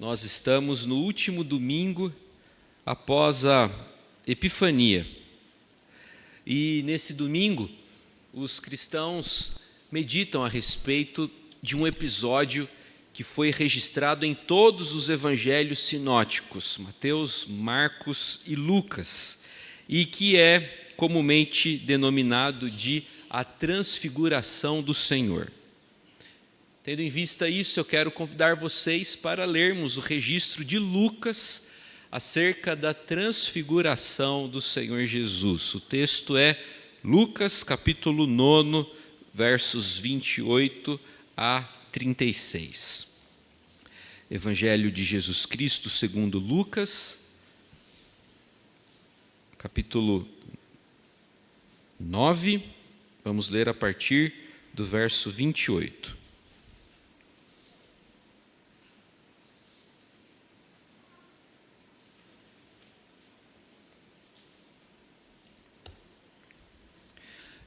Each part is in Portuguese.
Nós estamos no último domingo após a Epifania. E nesse domingo, os cristãos meditam a respeito de um episódio que foi registrado em todos os evangelhos sinóticos, Mateus, Marcos e Lucas, e que é comumente denominado de a transfiguração do Senhor. Tendo em vista isso, eu quero convidar vocês para lermos o registro de Lucas acerca da transfiguração do Senhor Jesus. O texto é Lucas, capítulo 9, versos 28 a 36. Evangelho de Jesus Cristo segundo Lucas, capítulo 9, vamos ler a partir do verso 28.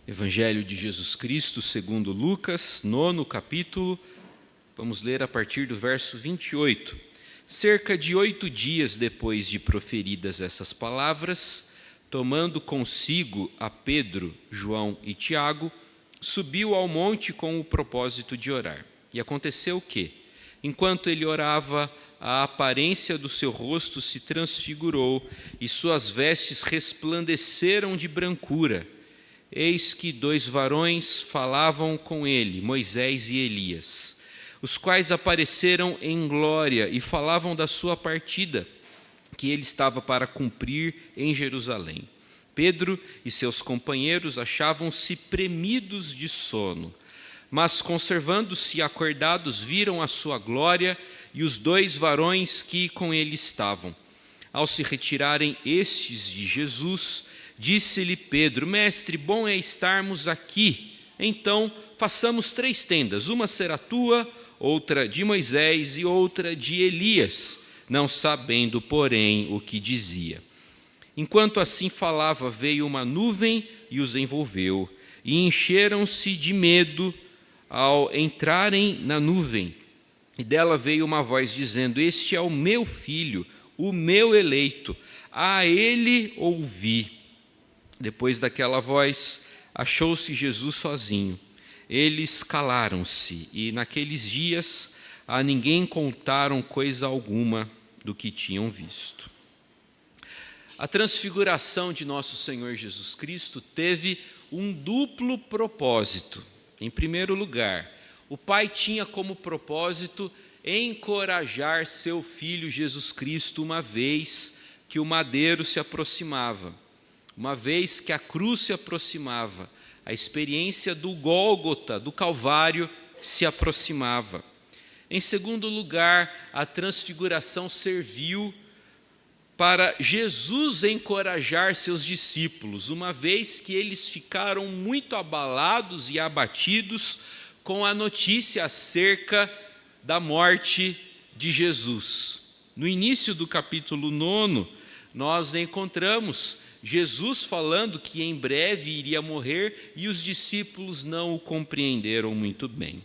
Evangelho de Jesus Cristo segundo Lucas, 9º capítulo, vamos ler a partir do verso 28. Cerca de 8 dias depois de proferidas essas palavras, tomando consigo a Pedro, João e Tiago, subiu ao monte com o propósito de orar. E aconteceu que, enquanto ele orava, a aparência do seu rosto se transfigurou e suas vestes resplandeceram de brancura. Eis que 2 varões falavam com ele, Moisés e Elias, os quais apareceram em glória e falavam da sua partida, que ele estava para cumprir em Jerusalém. Pedro e seus companheiros achavam-se premidos de sono, mas conservando-se acordados, viram a sua glória e os 2 varões que com ele estavam. Ao se retirarem estes de Jesus, disse-lhe Pedro: Mestre, bom é estarmos aqui. Então façamos 3 tendas, uma será tua, outra de Moisés e outra de Elias, não sabendo, porém, o que dizia. Enquanto assim falava, veio uma nuvem e os envolveu, e encheram-se de medo ao entrarem na nuvem. E dela veio uma voz dizendo: Este é o meu filho, o meu eleito, a ele ouvi. Depois daquela voz, achou-se Jesus sozinho. Eles calaram-se, e naqueles dias a ninguém contaram coisa alguma do que tinham visto. A transfiguração de nosso Senhor Jesus Cristo teve um duplo propósito. Em primeiro lugar, o Pai tinha como propósito encorajar seu Filho Jesus Cristo uma vez que o madeiro se aproximava. Uma vez que a cruz se aproximava, a experiência do Gólgota, do Calvário, se aproximava. Em segundo lugar, a transfiguração serviu para Jesus encorajar seus discípulos, uma vez que eles ficaram muito abalados e abatidos com a notícia acerca da morte de Jesus. No início do capítulo 9, nós encontramos Jesus falando que em breve iria morrer e os discípulos não o compreenderam muito bem.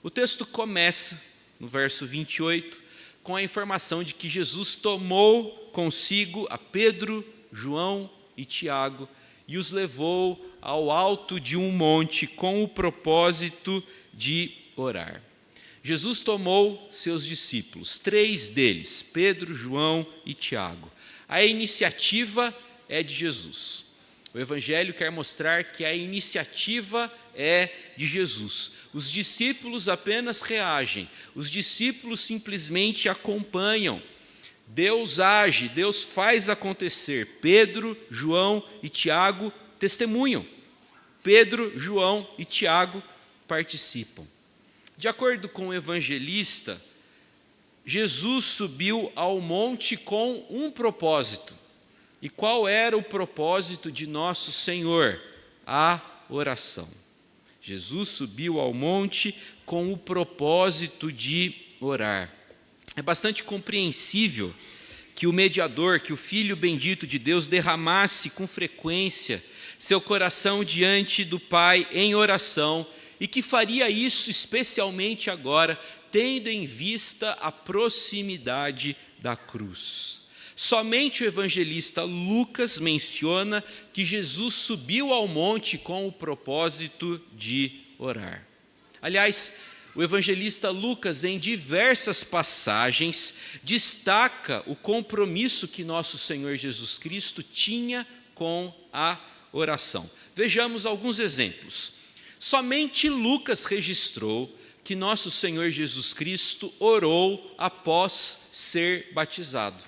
O texto começa, no verso 28, com a informação de que Jesus tomou consigo a Pedro, João e Tiago e os levou ao alto de um monte com o propósito de orar. Jesus tomou seus discípulos, 3 deles, Pedro, João e Tiago. A iniciativa é de Jesus. O Evangelho quer mostrar que a iniciativa é de Jesus. Os discípulos apenas reagem, os discípulos simplesmente acompanham. Deus age, Deus faz acontecer. Pedro, João e Tiago testemunham. Pedro, João e Tiago participam. De acordo com o evangelista, Jesus subiu ao monte com um propósito. E qual era o propósito de nosso Senhor? A oração. Jesus subiu ao monte com o propósito de orar. É bastante compreensível que o mediador, que o Filho bendito de Deus derramasse com frequência seu coração diante do Pai em oração e que faria isso especialmente agora, tendo em vista a proximidade da cruz. Somente o evangelista Lucas menciona que Jesus subiu ao monte com o propósito de orar. Aliás, o evangelista Lucas, em diversas passagens, destaca o compromisso que nosso Senhor Jesus Cristo tinha com a oração. Vejamos alguns exemplos. Somente Lucas registrou que nosso Senhor Jesus Cristo orou após ser batizado.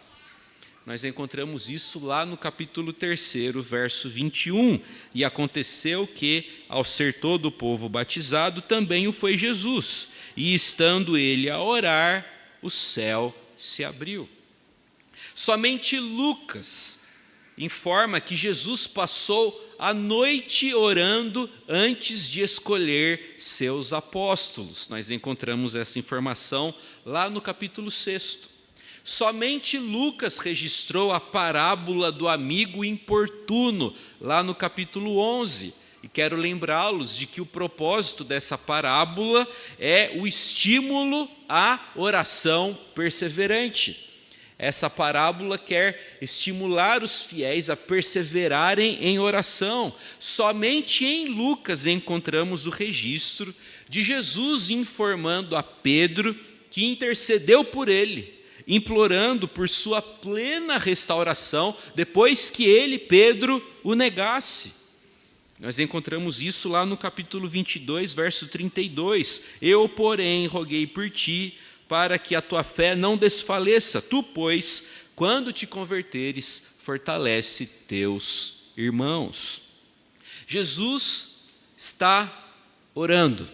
Nós encontramos isso lá no capítulo 3, verso 21. E aconteceu que, ao ser todo o povo batizado, também o foi Jesus. E estando ele a orar, o céu se abriu. Somente Lucas informa que Jesus passou a noite orando antes de escolher seus apóstolos. Nós encontramos essa informação lá no capítulo 6. Somente Lucas registrou a parábola do amigo importuno, lá no capítulo 11. E quero lembrá-los de que o propósito dessa parábola é o estímulo à oração perseverante. Essa parábola quer estimular os fiéis a perseverarem em oração. Somente em Lucas encontramos o registro de Jesus informando a Pedro que intercedeu por ele, implorando por sua plena restauração, depois que ele, Pedro, o negasse. Nós encontramos isso lá no capítulo 22, verso 32. Eu, porém, roguei por ti, para que a tua fé não desfaleça. Tu, pois, quando te converteres, fortalece teus irmãos. Jesus está orando,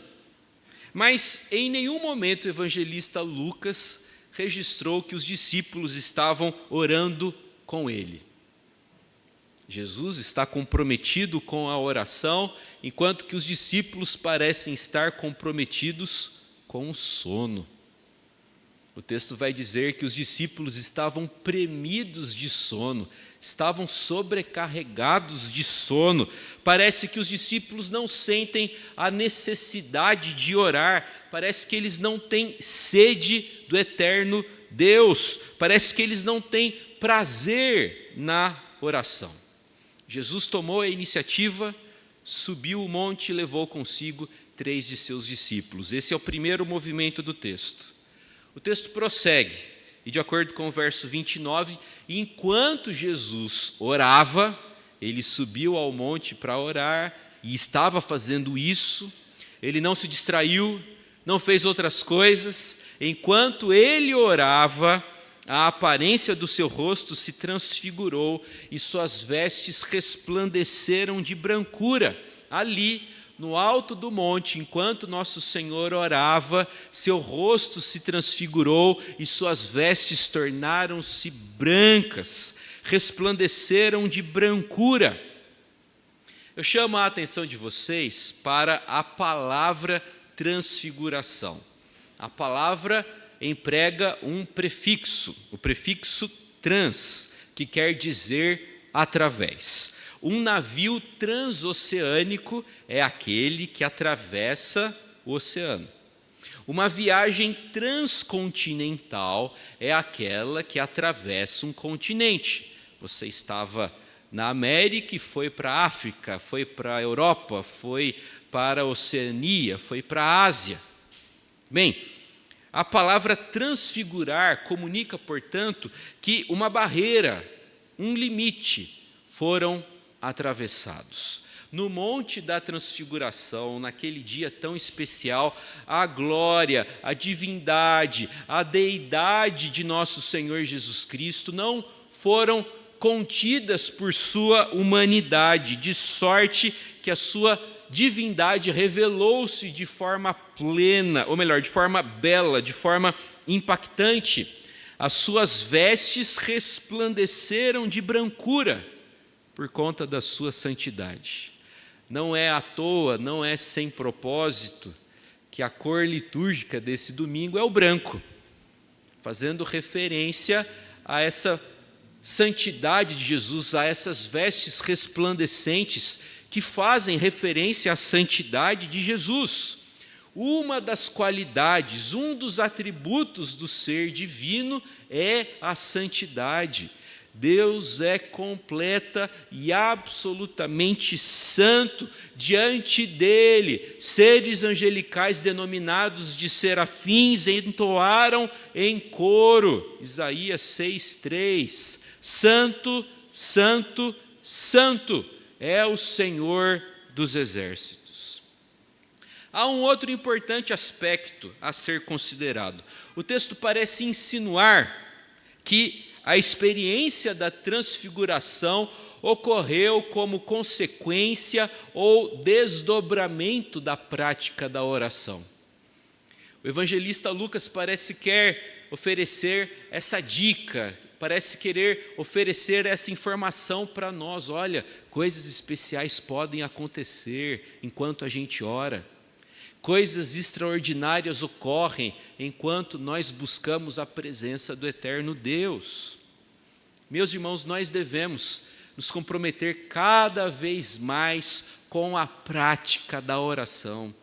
mas em nenhum momento o evangelista Lucas registrou que os discípulos estavam orando com ele. Jesus está comprometido com a oração, enquanto que os discípulos parecem estar comprometidos com o sono. O texto vai dizer que os discípulos estavam premidos de sono, estavam sobrecarregados de sono. Parece que os discípulos não sentem a necessidade de orar, parece que eles não têm sede do eterno Deus, parece que eles não têm prazer na oração. Jesus tomou a iniciativa, subiu o monte e levou consigo 3 de seus discípulos. Esse é o primeiro movimento do texto. O texto prossegue, e de acordo com o verso 29, enquanto Jesus orava, ele subiu ao monte para orar, e estava fazendo isso, ele não se distraiu, não fez outras coisas. Enquanto ele orava, a aparência do seu rosto se transfigurou, e suas vestes resplandeceram de brancura. Ali, no alto do monte, enquanto nosso Senhor orava, seu rosto se transfigurou e suas vestes tornaram-se brancas, resplandeceram de brancura. Eu chamo a atenção de vocês para a palavra transfiguração. A palavra emprega um prefixo, o prefixo trans, que quer dizer através. Um navio transoceânico é aquele que atravessa o oceano. Uma viagem transcontinental é aquela que atravessa um continente. Você estava na América e foi para a África, foi para a Europa, foi para a Oceania, foi para a Ásia. Bem, a palavra transfigurar comunica, portanto, que uma barreira, um limite foram atravessados. No Monte da Transfiguração, naquele dia tão especial, a glória, a divindade, a deidade de nosso Senhor Jesus Cristo não foram contidas por sua humanidade, de sorte que a sua divindade revelou-se de forma plena, ou melhor, de forma bela, de forma impactante. As suas vestes resplandeceram de brancura por conta da sua santidade. Não é à toa, não é sem propósito que a cor litúrgica desse domingo é o branco, fazendo referência a essa santidade de Jesus, a essas vestes resplandecentes que fazem referência à santidade de Jesus. Uma das qualidades, um dos atributos do ser divino é a santidade. Deus é completa e absolutamente santo. Diante dele, seres angelicais denominados de serafins entoaram em coro, Isaías 6:3, Santo, Santo, Santo é o Senhor dos exércitos. Há um outro importante aspecto a ser considerado. O texto parece insinuar que a experiência da transfiguração ocorreu como consequência ou desdobramento da prática da oração. O evangelista Lucas parece querer oferecer essa dica, parece querer oferecer essa informação para nós. Olha, coisas especiais podem acontecer enquanto a gente ora. Coisas extraordinárias ocorrem enquanto nós buscamos a presença do eterno Deus. Meus irmãos, nós devemos nos comprometer cada vez mais com a prática da oração.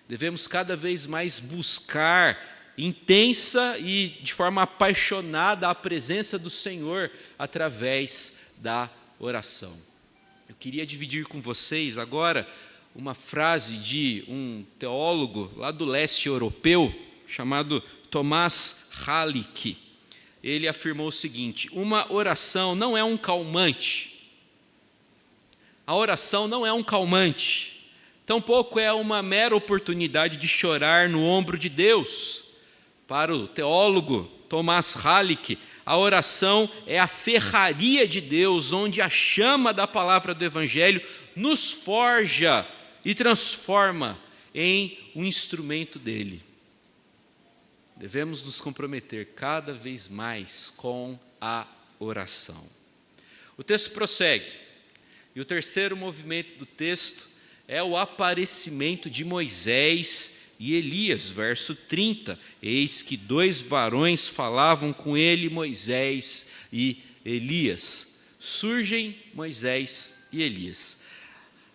Devemos cada vez mais buscar intensa e de forma apaixonada a presença do Senhor através da oração. Eu queria dividir com vocês agora uma frase de um teólogo lá do leste europeu, chamado Tomás Halick. Ele afirmou o seguinte: uma oração não é um calmante. A oração não é um calmante, tampouco é uma mera oportunidade de chorar no ombro de Deus. Para o teólogo Tomás Halick, a oração é a ferraria de Deus, onde a chama da palavra do Evangelho nos forja e transforma em um instrumento dele. Devemos nos comprometer cada vez mais com a oração. O texto prossegue, e o terceiro movimento do texto é o aparecimento de Moisés e Elias, verso 30. Eis que 2 varões falavam com ele, Moisés e Elias. Surgem Moisés e Elias.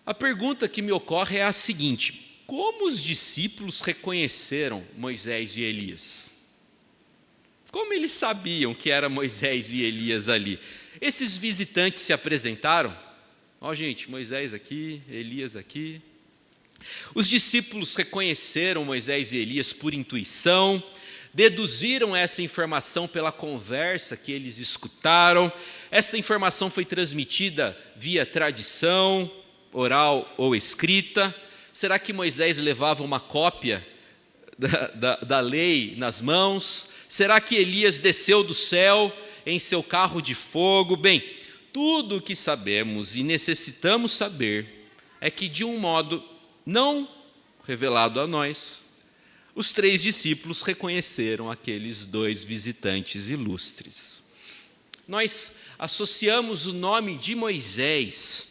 A pergunta que me ocorre é a seguinte: como os discípulos reconheceram Moisés e Elias? Como eles sabiam que era Moisés e Elias ali? Esses visitantes se apresentaram? Ó, gente, Moisés aqui, Elias aqui. Os discípulos reconheceram Moisés e Elias por intuição, deduziram essa informação pela conversa que eles escutaram. Essa informação foi transmitida via tradição, oral ou escrita. Será que Moisés levava uma cópia da lei nas mãos? Será que Elias desceu do céu em seu carro de fogo? Bem, tudo o que sabemos e necessitamos saber é que, de um modo não revelado a nós, os 3 discípulos reconheceram aqueles 2 visitantes ilustres. Nós associamos o nome de Moisés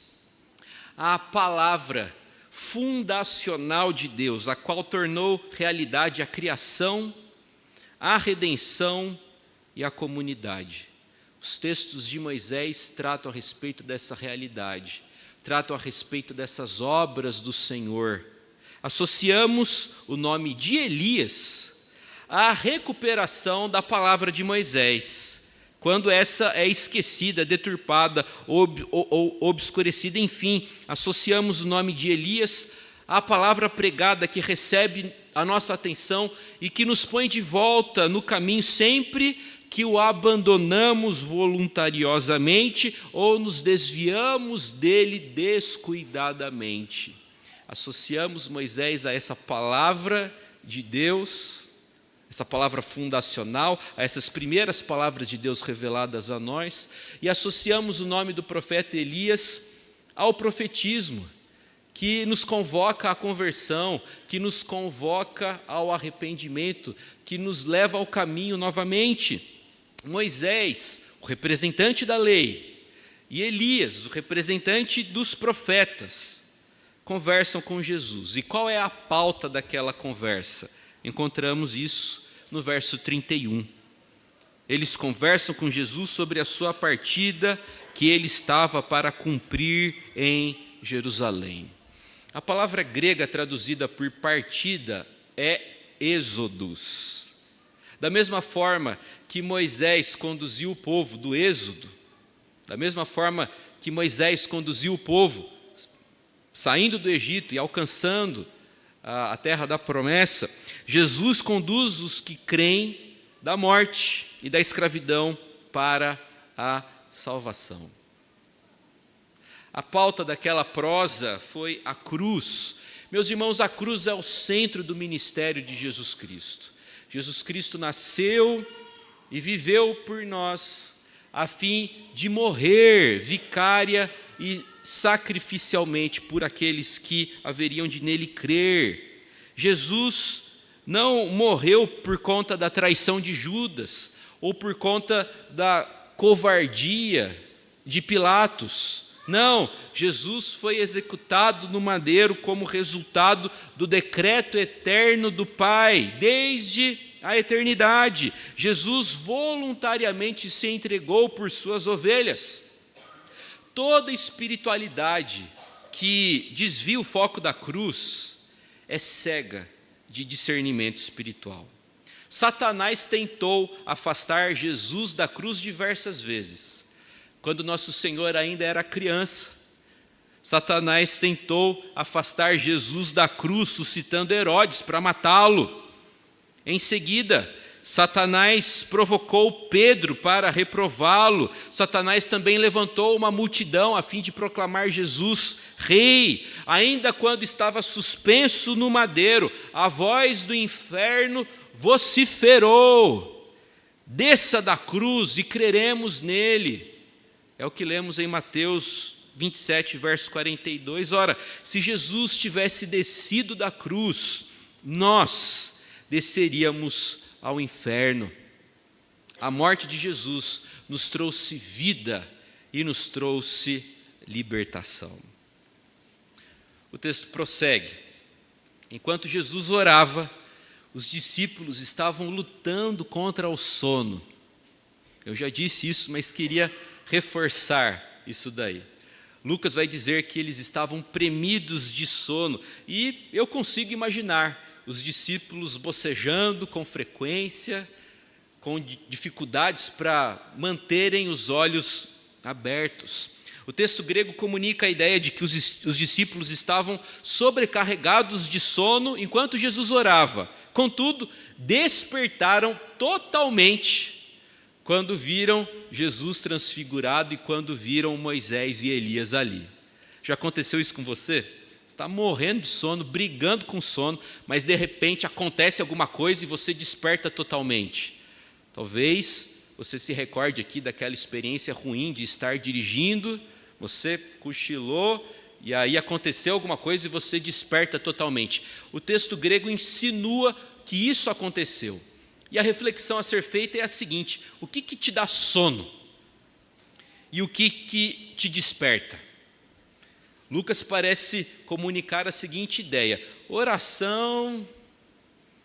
à palavra fundacional de Deus, a qual tornou realidade a criação, a redenção e a comunidade. Os textos de Moisés tratam a respeito dessa realidade, tratam a respeito dessas obras do Senhor. Associamos o nome de Elias à recuperação da palavra de Moisés, quando essa é esquecida, deturpada ou obscurecida. Enfim, associamos o nome de Elias à palavra pregada que recebe a nossa atenção e que nos põe de volta no caminho sempre que o abandonamos voluntariosamente ou nos desviamos dele descuidadamente. Associamos Moisés a essa palavra de Deus, essa palavra fundacional, a essas primeiras palavras de Deus reveladas a nós, e associamos o nome do profeta Elias ao profetismo, que nos convoca à conversão, que nos convoca ao arrependimento, que nos leva ao caminho novamente. Moisés, o representante da lei, e Elias, o representante dos profetas, conversam com Jesus. E qual é a pauta daquela conversa? Encontramos isso no verso 31. Eles conversam com Jesus sobre a sua partida que ele estava para cumprir em Jerusalém. A palavra grega traduzida por partida é êxodos. Da mesma forma que Moisés conduziu o povo do êxodo, da mesma forma que Moisés conduziu o povo saindo do Egito e alcançando a terra da promessa, Jesus conduz os que creem da morte e da escravidão para a salvação. A pauta daquela prosa foi a cruz. Meus irmãos, a cruz é o centro do ministério de Jesus Cristo. Jesus Cristo nasceu e viveu por nós, a fim de morrer vicária e sacrificialmente por aqueles que haveriam de nele crer. Jesus não morreu por conta da traição de Judas, ou por conta da covardia de Pilatos. Não, Jesus foi executado no madeiro como resultado do decreto eterno do Pai, desde a eternidade. Jesus voluntariamente se entregou por suas ovelhas. Toda espiritualidade que desvia o foco da cruz é cega de discernimento espiritual. Satanás tentou afastar Jesus da cruz diversas vezes. Quando nosso Senhor ainda era criança, Satanás tentou afastar Jesus da cruz, suscitando Herodes para matá-lo. Em seguida, Satanás provocou Pedro para reprová-lo. Satanás também levantou uma multidão a fim de proclamar Jesus rei. Ainda quando estava suspenso no madeiro, a voz do inferno vociferou: desça da cruz e creremos nele. É o que lemos em Mateus 27, verso 42. Ora, se Jesus tivesse descido da cruz, nós desceríamos ao inferno. A morte de Jesus nos trouxe vida e nos trouxe libertação. O texto prossegue. Enquanto Jesus orava, os discípulos estavam lutando contra o sono. Eu já disse isso, mas queria reforçar isso daí. Lucas vai dizer que eles estavam premidos de sono, e eu consigo imaginar os discípulos bocejando com frequência, com dificuldades para manterem os olhos abertos. O texto grego comunica a ideia de que os discípulos estavam sobrecarregados de sono enquanto Jesus orava. Contudo, despertaram totalmente quando viram Jesus transfigurado e quando viram Moisés e Elias ali. Já aconteceu isso com você? Está morrendo de sono, brigando com sono, mas de repente acontece alguma coisa e você desperta totalmente. Talvez você se recorde aqui daquela experiência ruim de estar dirigindo, você cochilou e aí aconteceu alguma coisa e você desperta totalmente. O texto grego insinua que isso aconteceu. E a reflexão a ser feita é a seguinte: o que te dá sono? E o que te desperta? Lucas parece comunicar a seguinte ideia: oração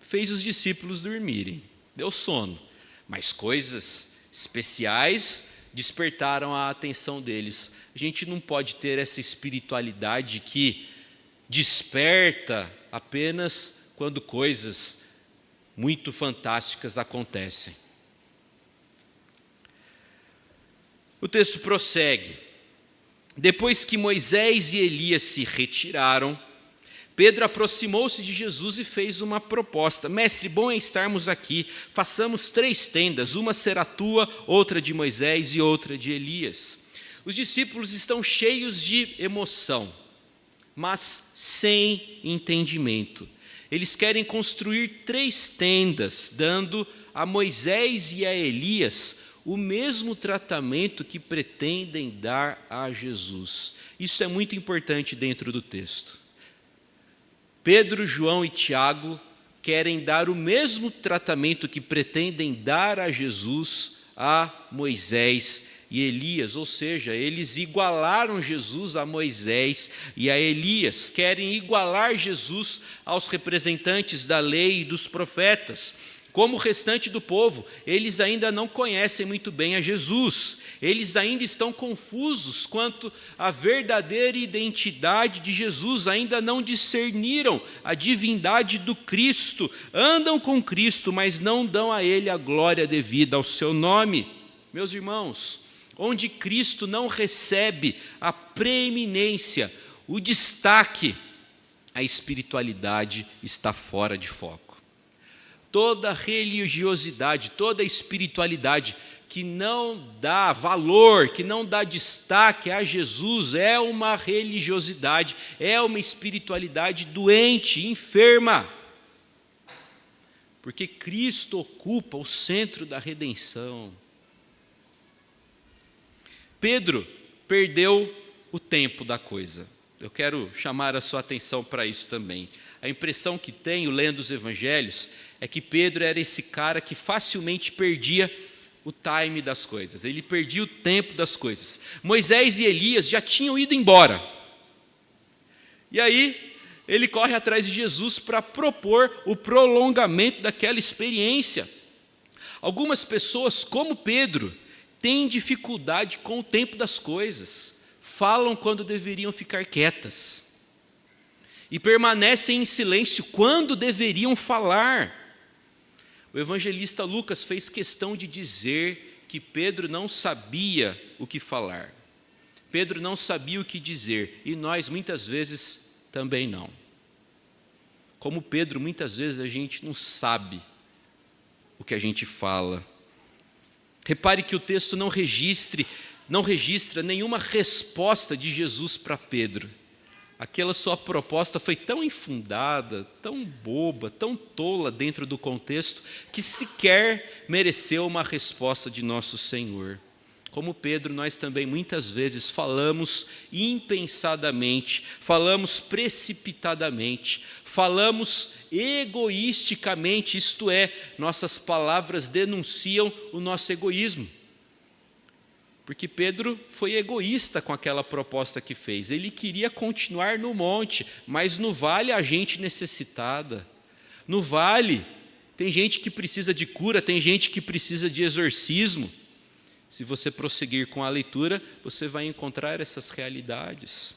fez os discípulos dormirem, deu sono, mas coisas especiais despertaram a atenção deles. A gente não pode ter essa espiritualidade que desperta apenas quando coisas muito fantásticas acontecem. O texto prossegue. Depois que Moisés e Elias se retiraram, Pedro aproximou-se de Jesus e fez uma proposta: mestre, bom é estarmos aqui, façamos 3 tendas, uma será tua, outra de Moisés e outra de Elias. Os discípulos estão cheios de emoção, mas sem entendimento. Eles querem construir 3 tendas, dando a Moisés e a Elias o mesmo tratamento que pretendem dar a Jesus. Isso é muito importante dentro do texto. Pedro, João e Tiago querem dar o mesmo tratamento que pretendem dar a Jesus a Moisés e Elias, ou seja, eles igualaram Jesus a Moisés e a Elias, querem igualar Jesus aos representantes da lei e dos profetas, Como o restante do povo, eles ainda não conhecem muito bem a Jesus. Eles ainda estão confusos quanto à verdadeira identidade de Jesus. Ainda não discerniram a divindade do Cristo. Andam com Cristo, mas não dão a Ele a glória devida ao seu nome. Meus irmãos, onde Cristo não recebe a preeminência, o destaque, a espiritualidade está fora de foco. Toda religiosidade, toda espiritualidade que não dá valor, que não dá destaque a Jesus, é uma religiosidade, é uma espiritualidade doente, enferma. Porque Cristo ocupa o centro da redenção. Pedro perdeu o tempo da coisa. Eu quero chamar a sua atenção para isso também. A impressão que tenho, lendo os evangelhos, é que Pedro era esse cara que facilmente perdia o time das coisas. Ele perdia o tempo das coisas. Moisés e Elias já tinham ido embora. E aí, ele corre atrás de Jesus para propor o prolongamento daquela experiência. Algumas pessoas, como Pedro, têm dificuldade com o tempo das coisas. Falam quando deveriam ficar quietas. E permanecem em silêncio quando deveriam falar. O evangelista Lucas fez questão de dizer que Pedro não sabia o que falar. Pedro não sabia o que dizer, e nós muitas vezes também não. Como Pedro, muitas vezes a gente não sabe o que a gente fala. Repare que o texto não registra nenhuma resposta de Jesus para Pedro. Aquela sua proposta foi tão infundada, tão boba, tão tola dentro do contexto, que sequer mereceu uma resposta de nosso Senhor. Como Pedro, nós também muitas vezes falamos impensadamente, falamos precipitadamente, falamos egoisticamente, isto é, nossas palavras denunciam o nosso egoísmo. Porque Pedro foi egoísta com aquela proposta que fez. Ele queria continuar no monte, mas no vale há gente necessitada. No vale tem gente que precisa de cura, tem gente que precisa de exorcismo. Se você prosseguir com a leitura, você vai encontrar essas realidades.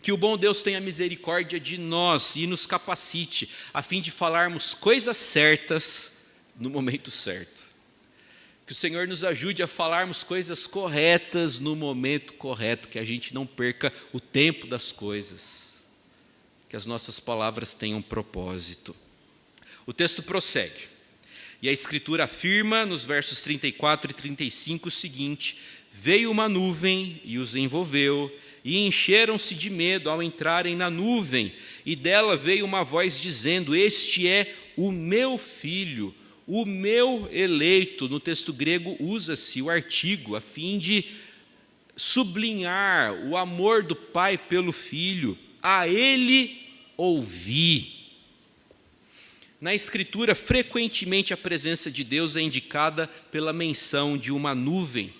Que o bom Deus tenha misericórdia de nós e nos capacite, a fim de falarmos coisas certas no momento certo. Que o Senhor nos ajude a falarmos coisas corretas no momento correto, que a gente não perca o tempo das coisas, que as nossas palavras tenham propósito. O texto prossegue, e a Escritura afirma nos versos 34 e 35 o seguinte: veio uma nuvem e os envolveu, e encheram-se de medo ao entrarem na nuvem, e dela veio uma voz dizendo: este é o meu filho, o meu eleito. No texto grego usa-se o artigo a fim de sublinhar o amor do pai pelo filho. A ele ouvi. Na Escritura, frequentemente a presença de Deus é indicada pela menção de uma nuvem.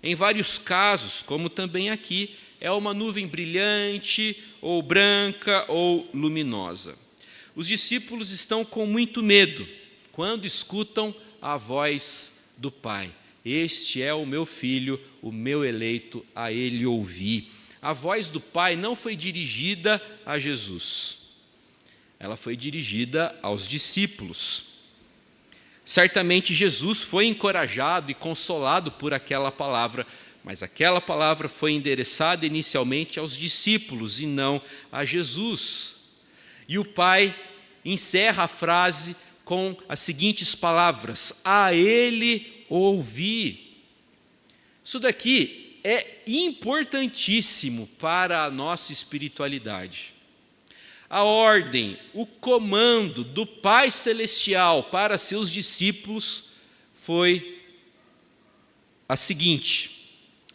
Em vários casos, como também aqui, é uma nuvem brilhante, ou branca, ou luminosa. Os discípulos estão com muito medo quando escutam a voz do Pai. Este é o meu filho, o meu eleito, a ele ouvi. A voz do Pai não foi dirigida a Jesus. Ela foi dirigida aos discípulos. Certamente Jesus foi encorajado e consolado por aquela palavra, mas aquela palavra foi endereçada inicialmente aos discípulos e não a Jesus. E o Pai encerra a frase com as seguintes palavras: a ele ouvi. Isso daqui é importantíssimo para a nossa espiritualidade. A ordem, o comando do Pai Celestial para seus discípulos foi a seguinte.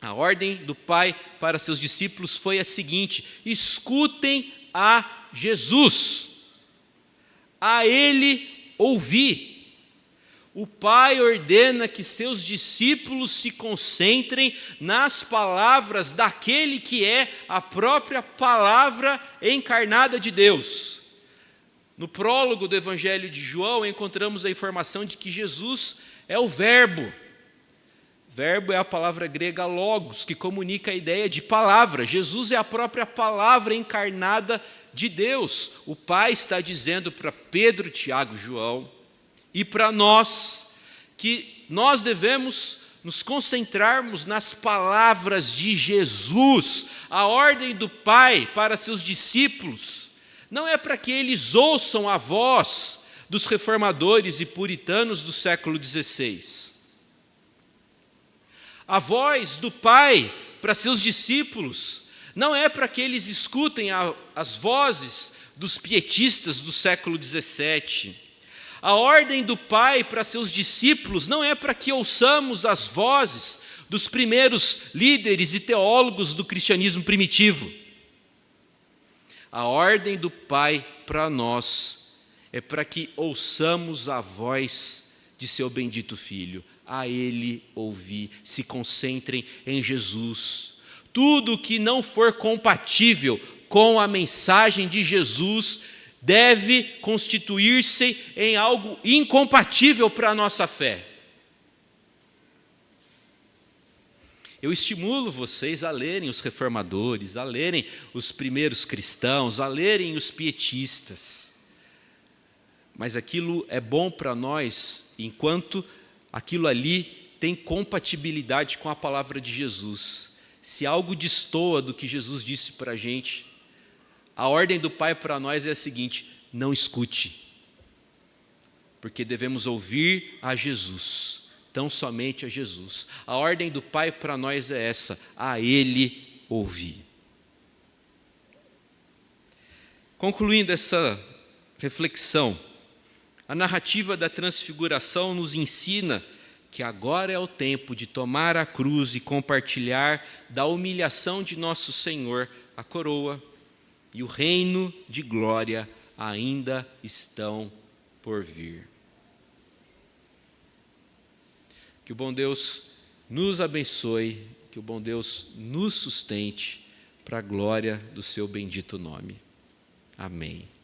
A ordem do Pai para seus discípulos foi a seguinte: escutem a Jesus, a ele ouvi. O Pai ordena que seus discípulos se concentrem nas palavras daquele que é a própria palavra encarnada de Deus. No prólogo do Evangelho de João, encontramos a informação de que Jesus é o Verbo. Verbo é a palavra grega logos, que comunica a ideia de palavra. Jesus é a própria palavra encarnada de Deus. O Pai está dizendo para Pedro, Tiago, João e para nós que nós devemos nos concentrarmos nas palavras de Jesus. A ordem do Pai para seus discípulos não é para que eles ouçam a voz dos reformadores e puritanos do século XVI. A voz do Pai para seus discípulos não é para que eles escutem as vozes dos pietistas do século XVII. A ordem do Pai para seus discípulos não é para que ouçamos as vozes dos primeiros líderes e teólogos do cristianismo primitivo. A ordem do Pai para nós é para que ouçamos a voz de seu bendito Filho. A Ele ouvir, se concentrem em Jesus. Tudo que não for compatível com a mensagem de Jesus deve constituir-se em algo incompatível para a nossa fé. Eu estimulo vocês a lerem os reformadores, a lerem os primeiros cristãos, a lerem os pietistas. Mas aquilo é bom para nós enquanto aquilo ali tem compatibilidade com a palavra de Jesus. Se algo destoa do que Jesus disse para a gente, a ordem do Pai para nós é a seguinte: não escute, porque devemos ouvir a Jesus, tão somente a Jesus. A ordem do Pai para nós é essa: a Ele ouvir. Concluindo essa reflexão, a narrativa da transfiguração nos ensina que agora é o tempo de tomar a cruz e compartilhar da humilhação de nosso Senhor a coroa, e o reino de glória ainda estão por vir. Que o bom Deus nos abençoe, que o bom Deus nos sustente para a glória do seu bendito nome. Amém.